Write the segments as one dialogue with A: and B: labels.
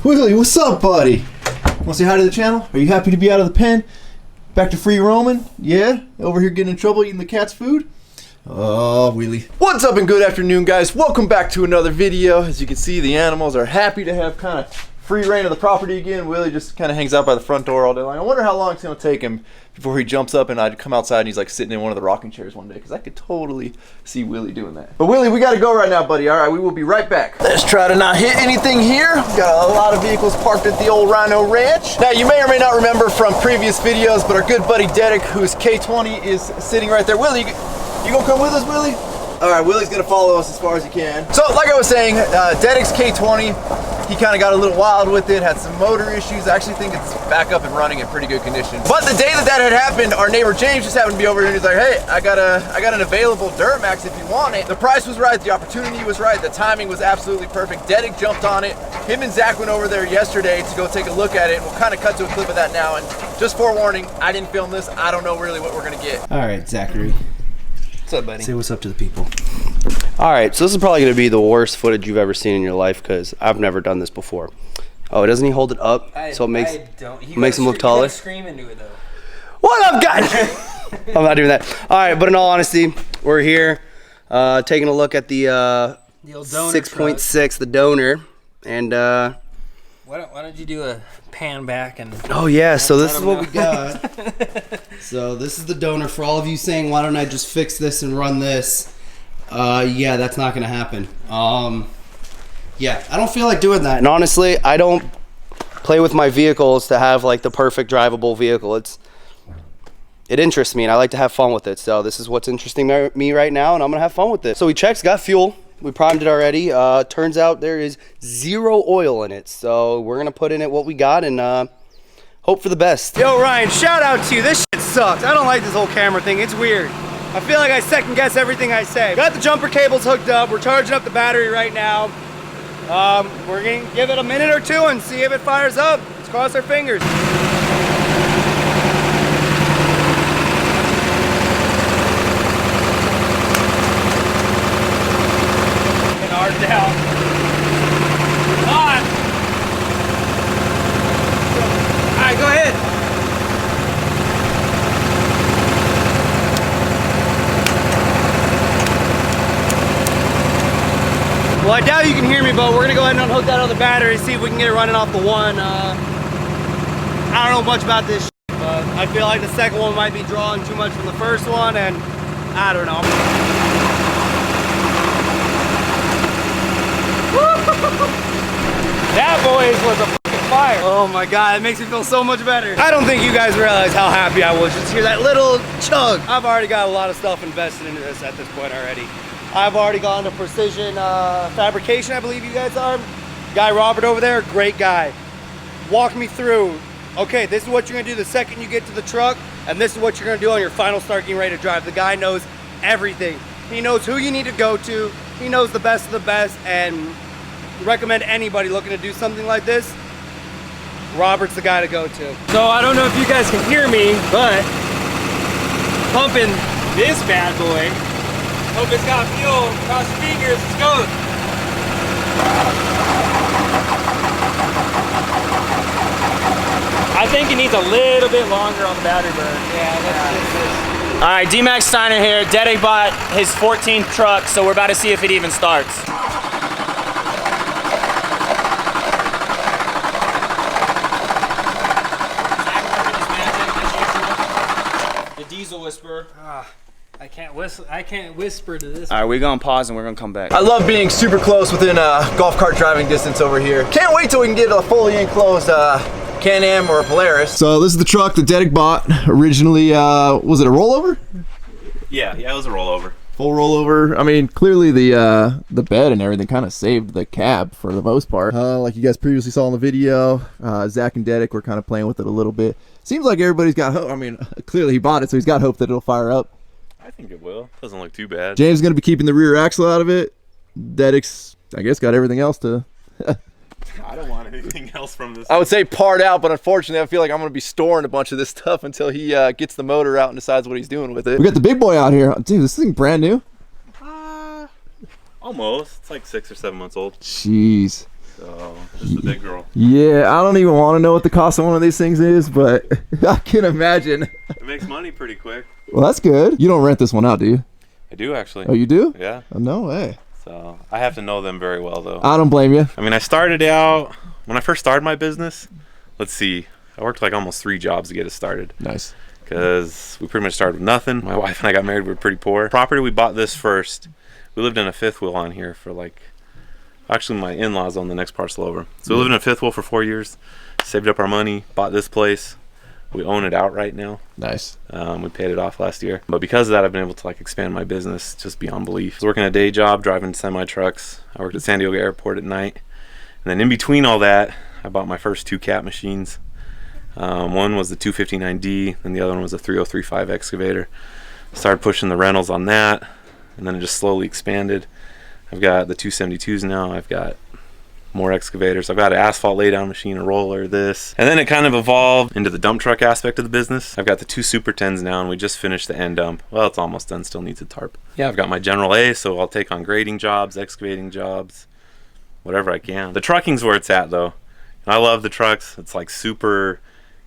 A: Willie, what's up, buddy? Want to say hi to the channel? Are you happy to be out of the pen? Back to free roaming? Yeah? Over here getting in trouble eating the cat's food? Oh, Wheelie. What's up and good afternoon, guys? Welcome back to another video. As you can see, the animals are happy to have kind of free reign of the property again. Willie just kind of hangs out by the front door all day long. I wonder how long it's going to take him before he jumps up and I'd come outside and he's like sitting in one of the rocking chairs one day, because I could totally see Willie doing that. But Willie, we got to go right now, buddy. All right, we will be right back. Let's try to not hit anything here. We got a lot of vehicles parked at the old Rhino Ranch. Now, you may or may not remember from previous videos, but our good buddy Dedic, who's K20, is sitting right there. Willie, you gonna come with us, Willie? All right, Willie's gonna follow us as far as he can. So, like I was saying, Dedic's K20, he kind of got a little wild with it, had some motor issues. I actually think it's back up and running in pretty good condition. But the day that had happened, our neighbor James just happened to be over here and he's like, hey, I got an available Duramax if you want it. The price was right, the opportunity was right, the timing was absolutely perfect. Dedic jumped on it. Him and Zach went over there yesterday to go take a look at it. We'll kind of cut to a clip of that now. And just forewarning, I didn't film this. I don't know really what we're gonna get.
B: All right, Zachary.
A: What's up, buddy?
B: Say what's up to the people.
C: All right, so this is probably going to be the worst footage you've ever seen in your life because I've never done this before. Oh, doesn't he hold it up so it makes him look taller?
D: Scream into it though.
C: What up, guys? I'm not doing that. All right, but in all honesty, we're here taking a look at the 6.6, the donor, and
D: why don't you do a pan back and?
C: Oh yeah, so this is what we got.
B: So this is the donor. For all of you saying, why don't I just fix this and run this? Yeah, that's not gonna happen. Yeah, I don't feel like doing that.
C: And honestly, I don't play with my vehicles to have like the perfect drivable vehicle. It interests me and I like to have fun with it. So this is what's interesting me right now, and I'm gonna have fun with it. So we checked, got fuel. We primed it already. Turns out there is 0 oil in it. So we're gonna put in it what we got and hope for the best. Yo, Ryan, shout out to you. This shit sucks. I don't like this whole camera thing. It's weird. I feel like I second guess everything I say. Got the jumper cables hooked up. We're charging up the battery right now. We're gonna give it a minute or two and see if it fires up. Let's cross our fingers. Getting hard down. On. All right, go ahead. Well, I doubt you can hear me, but we're gonna go ahead and unhook that other battery, see if we can get it running off the one. I don't know much about this, but I feel like the second one might be drawing too much from the first one, and I don't know. That, boys, was a fucking fire. Oh my God, it makes me feel so much better. I don't think you guys realize how happy I was just to hear that little chug. I've already got a lot of stuff invested into this at this point already. I've already gone to Precision Fabrication, I believe you guys are. Guy Robert over there, great guy. Walk me through, okay, this is what you're gonna do the second you get to the truck, and this is what you're gonna do on your final start getting ready to drive. The guy knows everything. He knows who you need to go to. He knows the best of the best, and recommend anybody looking to do something like this, Robert's the guy to go to.
D: So I don't know if you guys can hear me, but pumping this bad boy. Hope it's got fuel. Cross your fingers. Let's go. I think it needs a little bit longer on the battery burn. Yeah, let's do this. All right, Dmaxryno here. Dedic bought his 14th truck, so we're about to see if it even starts. The diesel whisperer. I can't whisper to this.
C: All right, we're gonna pause and we're gonna come back.
A: I love being super close within golf cart driving distance over here. Can't wait till we can get a fully enclosed Can-Am or a Polaris. So this is the truck that Dedic bought originally. Was it a rollover?
E: Yeah, it was a rollover.
A: Full rollover. I mean, clearly the bed and everything kind of saved the cab for the most part. Like you guys previously saw in the video, Zach and Dedic were kind of playing with it a little bit. Seems like everybody's got hope. I mean, clearly he bought it, so he's got hope that it'll fire up.
E: I think it will. Doesn't look too bad.
A: James is going to be keeping the rear axle out of it. Dedic's, I guess, got everything else to...
E: I don't want anything else from this.
A: I would say part out, but unfortunately I feel like I'm going to be storing a bunch of this stuff until he gets the motor out and decides what he's doing with it. We got the big boy out here. Dude, this thing brand new?
E: Almost. It's like 6 or 7 months old.
A: Jeez.
E: So, just the big girl.
A: Yeah, I don't even want to know what the cost of one of these things is, but I can imagine.
E: It makes money pretty quick.
A: Well, that's good. You don't rent this one out, do you?
E: I do actually.
A: Oh, you do?
E: Yeah.
A: Oh, no way.
E: So I have to know them very well though.
A: I don't blame you.
E: I mean, I started out, when I first started my business, let's see, I worked like almost 3 jobs to get it started.
A: Nice.
E: Because we pretty much started with nothing. My wife and I got married, we were pretty poor. Property, we bought this first. We lived in a fifth wheel on here for like, actually my in-laws own the next parcel over. So we lived in a fifth wheel for 4 years, saved up our money, bought this place. We own it outright now.
A: Nice.
E: We paid it off last year. But because of that, I've been able to like expand my business just beyond belief. I was working a day job, driving semi-trucks. I worked at San Diego Airport at night. And then in between all that, I bought my first 2 cat machines. One was the 259D, and the other one was a 3035 excavator. Started pushing the rentals on that, and then it just slowly expanded. I've got the 272s now. I've got more excavators. I've got an asphalt laydown machine, a roller, this. And then it kind of evolved into the dump truck aspect of the business. I've got the 2 Super 10s now, and we just finished the end dump. Well, it's almost done, still needs a tarp. Yeah, I've got my General A, so I'll take on grading jobs, excavating jobs, whatever I can. The trucking's where it's at, though. I love the trucks. It's like super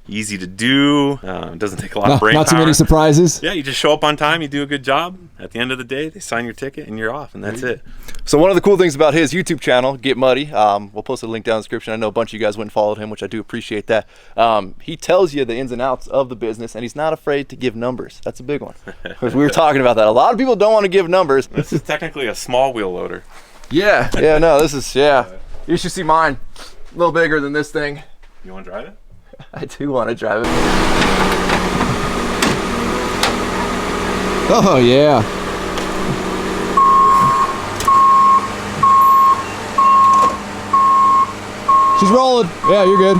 E: easy to do. It doesn't take a lot of brain
A: Not
E: power.
A: too many surprises.
E: Yeah, you just show up on time, you do a good job. At the end of the day, they sign your ticket and you're off, and that's it.
A: So one of the cool things about his YouTube channel, Get Muddy, we'll post a link down in the description. I know a bunch of you guys went and followed him, which I do appreciate that. He tells you the ins and outs of the business, and he's not afraid to give numbers. That's a big one. Because we were talking about that. A lot of people don't want to give numbers.
E: This is technically a small wheel loader.
A: Yeah, no, this is, You should see mine. A little bigger than this thing.
E: You want to drive it?
A: I do want to drive it. Oh, yeah. She's rolling. Yeah, you're good.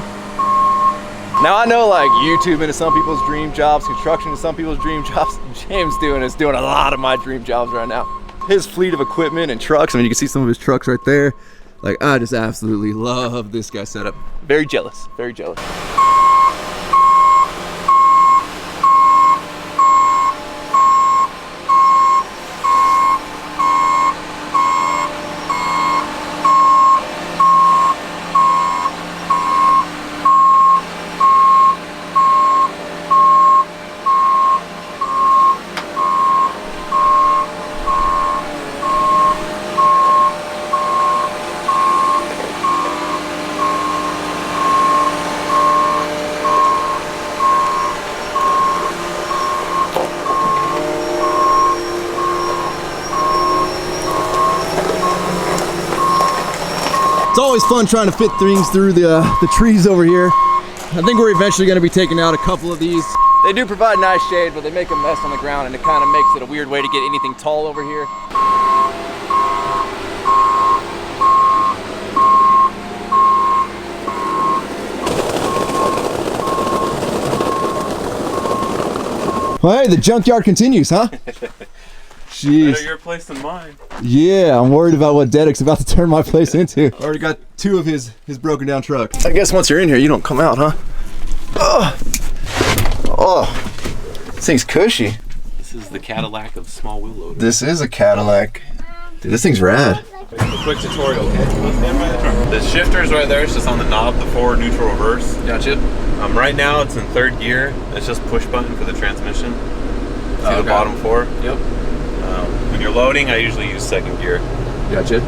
A: Now I know like YouTubing is some people's dream jobs, construction is some people's dream jobs. James is doing a lot of my dream jobs right now. His fleet of equipment and trucks, I mean, you can see some of his trucks right there. Like, I just absolutely love this guy's setup. Very jealous, very jealous. It's always fun trying to fit things through the trees over here. I think we're eventually going to be taking out a couple of these. They do provide nice shade, but they make a mess on the ground, and it kind of makes it a weird way to get anything tall over here. Well, hey, the junkyard continues, huh? Jeez.
E: Better your place than mine.
A: Yeah, I'm worried about what Dedic's about to turn my place into. Already got 2 of his broken down trucks. I guess once you're in here, you don't come out, huh? Oh, this thing's cushy.
E: This is the Cadillac of small wheel loaders.
A: This is a Cadillac. Dude, this thing's rad.
E: A quick tutorial, okay? Stand by the truck. The shifter's right there. It's just on the knob, the forward, neutral, reverse.
A: Gotcha.
E: Right now it's in 3rd gear. It's just push button for the transmission. See the bottom 4?
A: Yep.
E: When you're loading, I usually use 2nd gear.
A: Gotcha.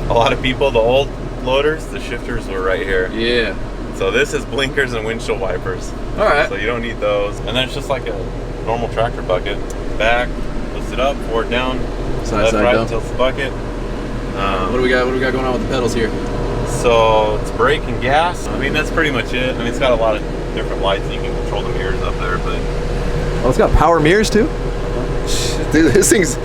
E: A lot of people, the old loaders, the shifters were right here.
A: Yeah.
E: So this is blinkers and windshield wipers.
A: All right.
E: So you don't need those. And then it's just like a normal tractor bucket. Back, lifts it up, forward down,
A: Side,
E: left, right,
A: down.
E: tilts the bucket.
A: What do we got going on with the pedals here?
E: So it's brake and gas. I mean, that's pretty much it. I mean, it's got a lot of different lights. You can control the mirrors up there, but...
A: Oh, it's got power mirrors too? Dude, this thing's...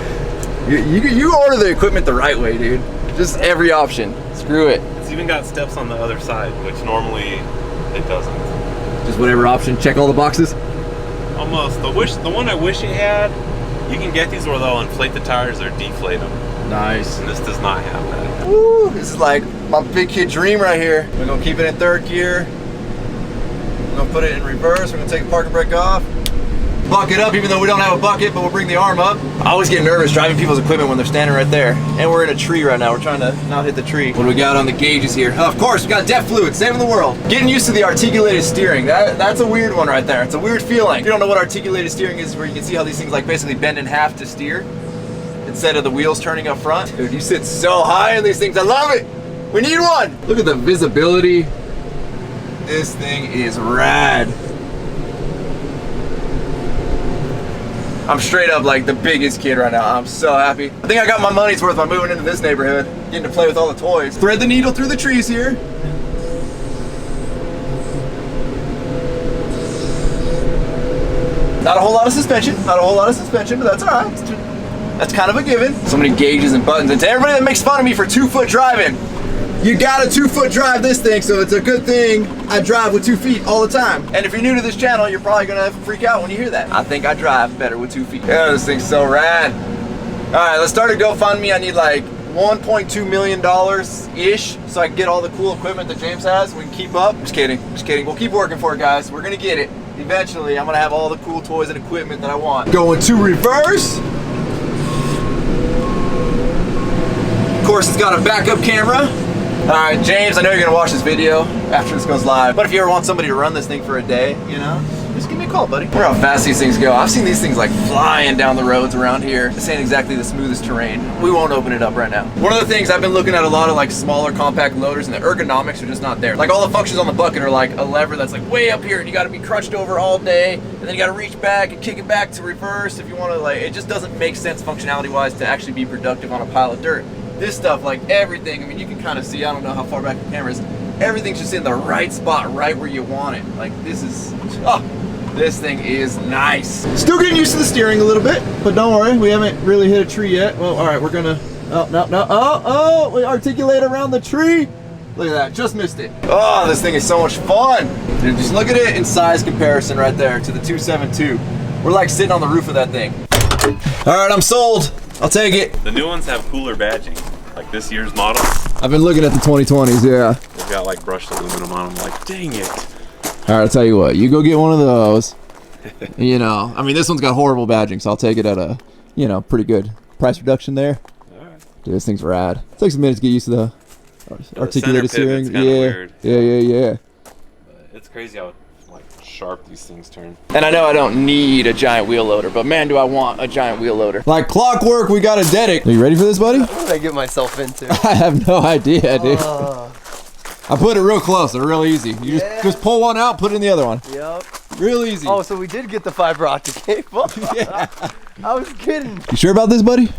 A: You order the equipment the right way, dude. Just every option. Screw it.
E: It's even got steps on the other side, which normally it doesn't.
A: Just whatever option. Check all the boxes?
E: Almost. The one I wish it had, you can get these where they'll inflate the tires or deflate them.
A: Nice.
E: And this does not have that.
A: Woo! This is like my big kid dream right here. We're gonna keep it in 3rd gear. We're gonna put it in reverse. We're gonna take the parking brake off. bucket up, even though we don't have a bucket, but we'll bring the arm up. I always get nervous driving people's equipment when they're standing right there. And we're in a tree right now. We're trying to not hit the tree. What do we got on the gauges here? Oh, of course, we got depth fluid, saving the world. Getting used to the articulated steering. That's a weird one right there. It's a weird feeling. If you don't know what articulated steering is, where you can see how these things like basically bend in half to steer instead of the wheels turning up front. Dude, you sit so high in these things. I love it. We need one. Look at the visibility. This thing is rad. I'm straight up like the biggest kid right now. I'm so happy. I think I got my money's worth by moving into this neighborhood, getting to play with all the toys. Thread the needle through the trees here. Not a whole lot of suspension, but that's all right. That's kind of a given. So many gauges and buttons. And to everybody that makes fun of me for 2-foot driving, you got a 2-foot drive this thing, so it's a good thing I drive with 2 feet all the time. And if you're new to this channel, you're probably gonna freak out when you hear that. I think I drive better with 2 feet. Yeah, this thing's so rad. All right, let's start a GoFundMe. I need like $1.2 million-ish so I can get all the cool equipment that James has. We can keep up. Just kidding. We'll keep working for it, guys. We're gonna get it. Eventually, I'm gonna have all the cool toys and equipment that I want. Going to reverse. Of course, it's got a backup camera. All right, James, I know you're gonna watch this video after this goes live, but if you ever want somebody to run this thing for a day, you know, just give me a call, buddy. Wonder how fast these things go. I've seen these things like flying down the roads around here. This ain't exactly the smoothest terrain. We won't open it up right now. One of the things I've been looking at a lot of like smaller compact loaders, and the ergonomics are just not there. Like all the functions on the bucket are like a lever that's like way up here, and you gotta be crunched over all day, and then you gotta reach back and kick it back to reverse if you wanna like, it just doesn't make sense functionality-wise to actually be productive on a pile of dirt. This stuff, like everything, I mean, you can kind of see, I don't know how far back the camera is, everything's just in the right spot, right where you want it. Like, this is, oh, this thing is nice. Still getting used to the steering a little bit, but don't worry, we haven't really hit a tree yet. Well, all right, we're gonna, we articulate around the tree. Look at that, just missed it. Oh, this thing is so much fun. Dude, just look at it in size comparison right there to the 272. We're like sitting on the roof of that thing. All right, I'm sold. I'll take it.
E: The new ones have cooler badging. Like this year's model.
A: I've been looking at the 2020s, yeah.
E: They've got like brushed aluminum on them. Like, dang it.
A: All right, I'll tell you what. You go get one of those. You know, I mean, this one's got horrible badging, so I'll take it at a, you know, pretty good price reduction there. All right. Dude, this thing's rad. It takes a minute to get used to the articulated steering.
E: Yeah, weird.
A: Yeah.
E: But it's crazy how like sharp these things turn.
A: And I know I don't need a giant wheel loader, but man, do I want a giant wheel loader. Like clockwork, we got a Dedic. Are you ready for this, buddy?
B: What did I get myself into?
A: I have no idea, dude. I put it real close. They're real easy. You just pull one out, put it in the other one.
B: Yep.
A: Real easy.
B: Oh, so we did get the fiber optic cable.
A: Yeah.
B: I was kidding.
A: You sure about this, buddy?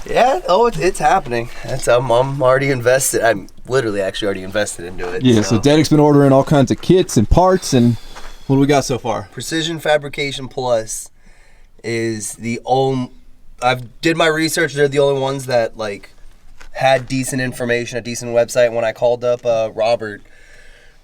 B: Yeah. Oh, it's happening. That's I'm already invested. I'm literally actually already invested into it.
A: Yeah. So Dedic's been ordering all kinds of kits and parts, and what do we got so far?
B: Precision Fabrication Plus is the only. I've did my research. They're the only ones that like had decent information, a decent website. When I called up Robert,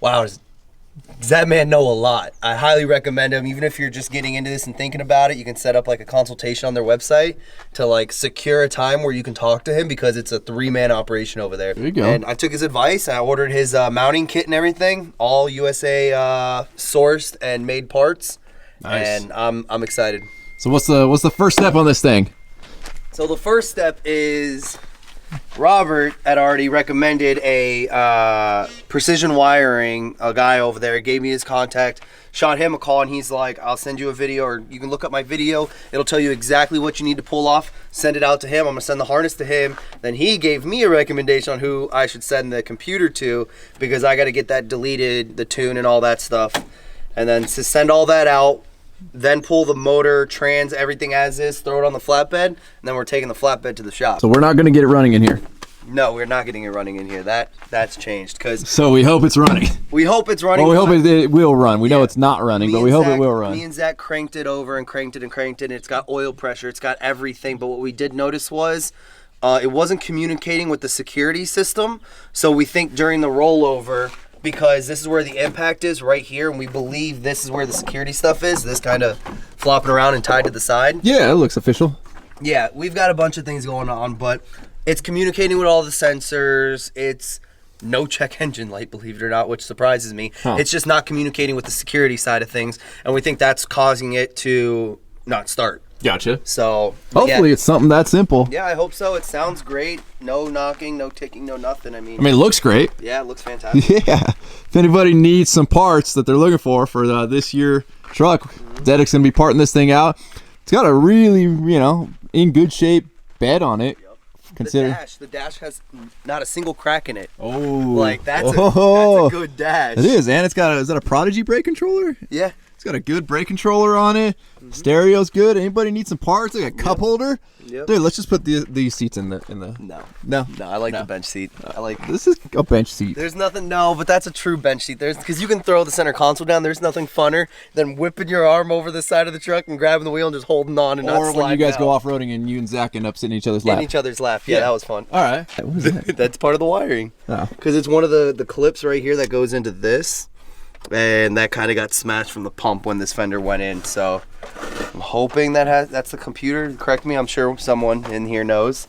B: wow, does that man know a lot? I highly recommend him. Even if you're just getting into this and thinking about it, you can set up like a consultation on their website to like secure a time where you can talk to him, because it's a 3-man operation over there.
A: There you go.
B: And I took his advice. I ordered his mounting kit and everything, all USA sourced and made parts.
A: Nice.
B: And I'm excited.
A: So what's the first step on this thing?
B: So the first step is Robert had already recommended a precision wiring. A guy over there gave me his contact, shot him a call, and he's like, I'll send you a video, or you can look up my video. It'll tell you exactly what you need to pull off. Send it out to him. I'm gonna send the harness to him. Then he gave me a recommendation on who I should send the computer to, because I got to get that deleted, the tune and all that stuff. And then to send all that out, then pull the motor, trans, everything as is, throw it on the flatbed, and then we're taking the flatbed to the shop.
A: So we're not gonna get it running in here.
B: No, we're not getting it running in here. That's changed, because
A: So we hope it's running.
B: we hope it's running.
A: Well, we hope it will run. We know it's not running, but we hope it will run.
B: Me and Zach cranked it over and cranked it and cranked it, and it's got oil pressure, it's got everything. But what we did notice was it wasn't communicating with the security system. So we think during the rollover, because this is where the impact is right here, and we believe this is where the security stuff is, this kind of flopping around and tied to the side.
A: Yeah, it looks official.
B: Yeah, we've got a bunch of things going on, but it's communicating with all the sensors. It's no check engine light, believe it or not, which surprises me.
A: Huh.
B: It's just not communicating with the security side of things, and we think that's causing it to not start.
A: Gotcha.
B: So
A: Hopefully it's something that simple.
B: yeah, I hope so. It sounds great. No knocking, no ticking, no nothing. I mean,
A: it looks great.
B: yeah, it looks fantastic.
A: Yeah. If anybody needs some parts that they're looking for this year truck, Dedic's gonna be parting this thing out. It's got a really, in good shape bed on it.
B: The dash has not a single crack in it.
A: Oh,
B: Like that's a good dash.
A: It is, and it's got is that a Prodigy brake controller?
B: Yeah.
A: It's got a good brake controller on it. Stereo's good. Anybody need some parts? Like a cup holder?
B: Yep.
A: Dude, let's just put these seats in the.
B: No, I like the bench seat. I like.
A: This is a bench seat.
B: There's nothing. No, but that's a true bench seat. Because you can throw the center console down. There's nothing funner than whipping your arm over the side of the truck and grabbing the wheel and just holding on and not sliding.
A: Or when you guys
B: out.
A: go off-roading and you and Zach end up sitting in each other's lap.
B: In each other's lap. Yeah, that was fun.
A: All right. What is that?
B: That's part of the wiring.
A: Oh.
B: Because it's one of the clips right here that goes into this. And that kind of got smashed from the pump when this fender went in. So I'm hoping that's the computer. Correct me, I'm sure someone in here knows.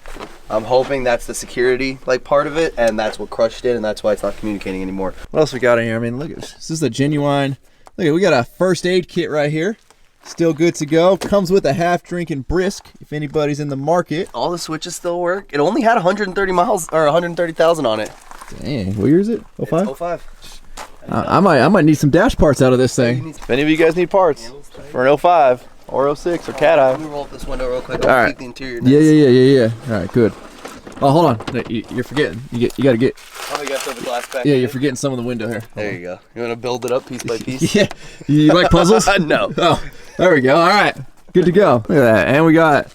B: I'm hoping that's the security part of it, and that's what crushed it, and that's why it's not communicating anymore.
A: What else we got in here? I mean, look at this. This is a genuine. Look at, we got a first aid kit right here. Still good to go. Comes with a half drinking brisk if anybody's in the market.
B: All the switches still work. It only had 130 miles or 130,000 on it.
A: Dang, what year is it? 05?
B: It's 05.
A: I might need some dash parts out of this thing.
E: If any of you guys need parts for an 05 or 06 or cat eye.
B: Let me roll up this window real quick.
A: All right.
B: Keep the interior
A: Yeah. All right, good. Oh, hold on. No, you're forgetting. You got to get.
B: Oh, you got to throw the glass back.
A: Yeah, you're forgetting some of the window here.
B: There you go. You want to build it up piece by piece?
A: Yeah. You like puzzles?
B: No.
A: Oh, there we go. All right, good to go. Look at that. And we got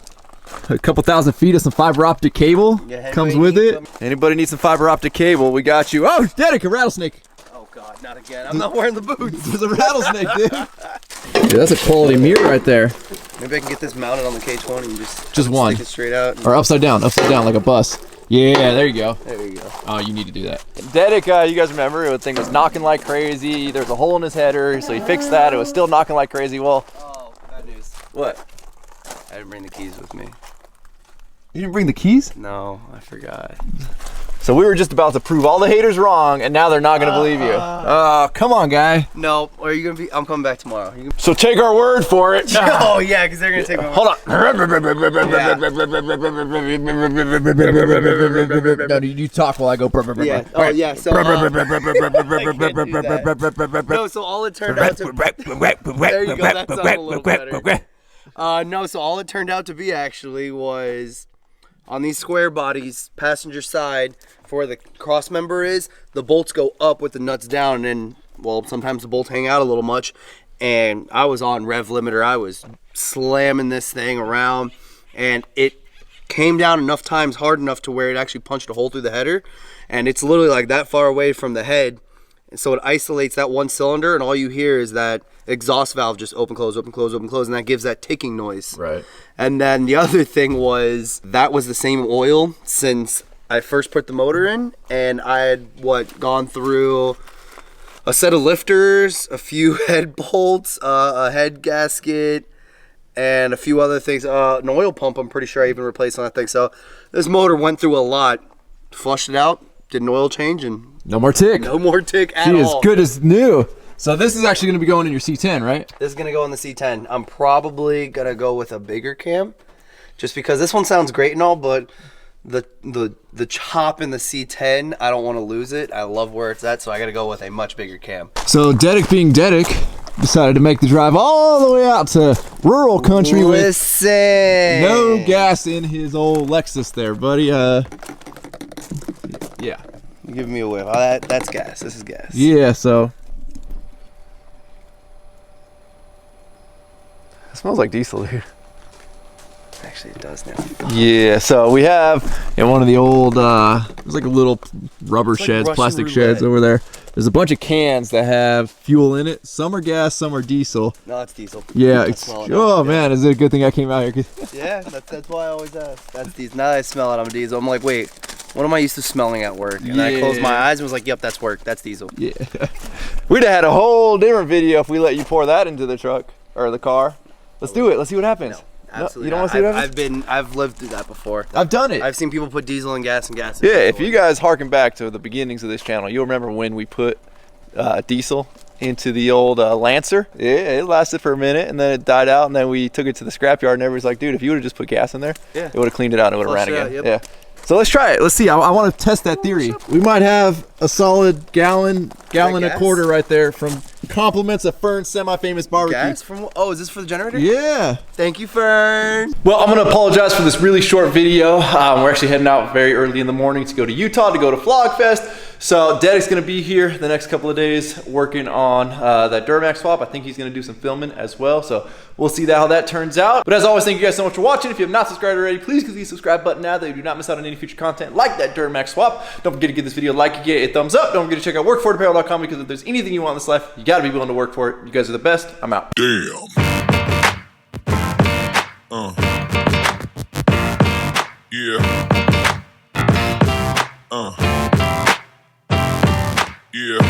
A: a couple thousand feet of some fiber optic cable.
B: Yeah,
A: comes with it. Anybody need some fiber optic cable? We got you. Oh, Dedic, a rattlesnake.
B: Oh God, not again. I'm not wearing the boots.
A: There's a rattlesnake, dude. That's a quality mirror right there.
B: Maybe I can get this mounted on the K20 and just
A: one.
B: stick it straight out.
A: Or upside down like a bus. Yeah, there you go.
B: There you go.
A: Oh, you need to do that.
F: Dedic, you guys remember, the thing was knocking like crazy. There was a hole in his header, so he fixed that. It was still knocking like crazy. Well,
B: Oh, bad news.
F: what?
B: I didn't bring the keys with me.
A: You didn't bring the keys?
B: No, I forgot.
F: So we were just about to prove all the haters wrong, and now they're not going to believe you.
A: Oh, come on, guy.
B: No, are you gonna be? I'm coming back tomorrow. You
F: So take our word for it.
B: oh yeah, because they're gonna take my.
F: Hold on.
A: No, you talk while I go.
B: Yeah. Oh yeah. So. No, so all it turned out to. There you go. That sounds a little better. No, so all it turned out to be actually was on these square bodies, passenger side, for where the cross member is, the bolts go up with the nuts down, and well, sometimes the bolts hang out a little much. And I was on rev limiter. I was slamming this thing around, and it came down enough times hard enough to where it actually punched a hole through the header, and it's literally like that far away from the head. And so it isolates that one cylinder, and all you hear is that exhaust valve just open, close, open, close, open, close, and that gives that ticking noise.
A: Right.
B: And then the other thing was that was the same oil since I first put the motor in, and I had gone through a set of lifters, a few head bolts, a head gasket, and a few other things. An oil pump, I'm pretty sure I even replaced on that thing. So this motor went through a lot, flushed it out, did an oil change, and
A: No more tick.
B: no more tick at
A: She is
B: all.
A: good as new. So this is actually going to be going in your C10, right?
B: This is gonna go in the C10. I'm probably gonna go with a bigger cam, just because this one sounds great and all, but the chop in the C10, I don't want to lose it. I love where it's at, so I gotta go with a much bigger cam.
A: So Dedic being Dedic decided to make the drive all the way out to rural country
B: Listen.
A: with no gas in his old Lexus there, buddy. Yeah.
B: You're giving me a whiff. Oh, that's gas. This is gas.
A: Yeah, so
F: It smells like diesel, dude.
B: Actually, it does now.
A: yeah, so we have in one of the old there's like a little rubber
B: like
A: sheds,
B: Russian
A: plastic
B: roulette.
A: sheds over there. There's a bunch of cans that have fuel in it. Some are gas, some are diesel.
B: No, it's diesel.
A: Yeah,
B: I
A: it's,
B: smell it.
A: oh man, is it a good thing I came out here?
B: Yeah, that's why I always ask. That's diesel. Now that I smell it, I'm diesel. I'm like, wait, what am I used to smelling at work? And then I closed my eyes and was like, yep, that's work. That's diesel.
A: Yeah.
F: We'd have had a whole different video if we let you pour that into the truck or the car. Let's do it. Let's see what happens.
B: No. absolutely.
F: you don't
B: not.
F: want to see what happens?
B: I've lived through that before.
A: I've done it.
B: I've seen people put diesel in gas and gas.
F: Yeah, if you guys harken back to the beginnings of this channel, you'll remember when we put diesel into the old Lancer. Yeah, it lasted for a minute and then it died out, and then we took it to the scrapyard and everybody's like, dude, if you would have just put gas in there,
B: Yeah.
F: it would have cleaned it out and it would have ran
B: Flushed it
F: again.
B: out,
F: Yeah.
A: So let's try it. Let's see. I want to test that theory. We might have a solid gallon and a
B: gas?
A: quarter right there from compliments of Fern's semi-famous barbecue.
B: Gas from? Oh, is this for the generator?
A: Yeah.
B: Thank you, Fern.
F: Well, I'm going to apologize for this really short video. We're actually heading out very early in the morning to go to Utah to go to Flogfest. So Dedic's going to be here the next couple of days working on that Duramax swap. I think he's going to do some filming as well. So we'll see how that turns out. But as always, thank you guys so much for watching. If you have not subscribed already, please click the subscribe button now that you do not miss out on any future content like that Duramax swap. Don't forget to give this video a like, give it a thumbs up. Don't forget to check out workforitapparel.com, because if there's anything you want in this life, you got to be willing to work for it. You guys are the best. I'm out.
G: Damn. Yeah. Yeah.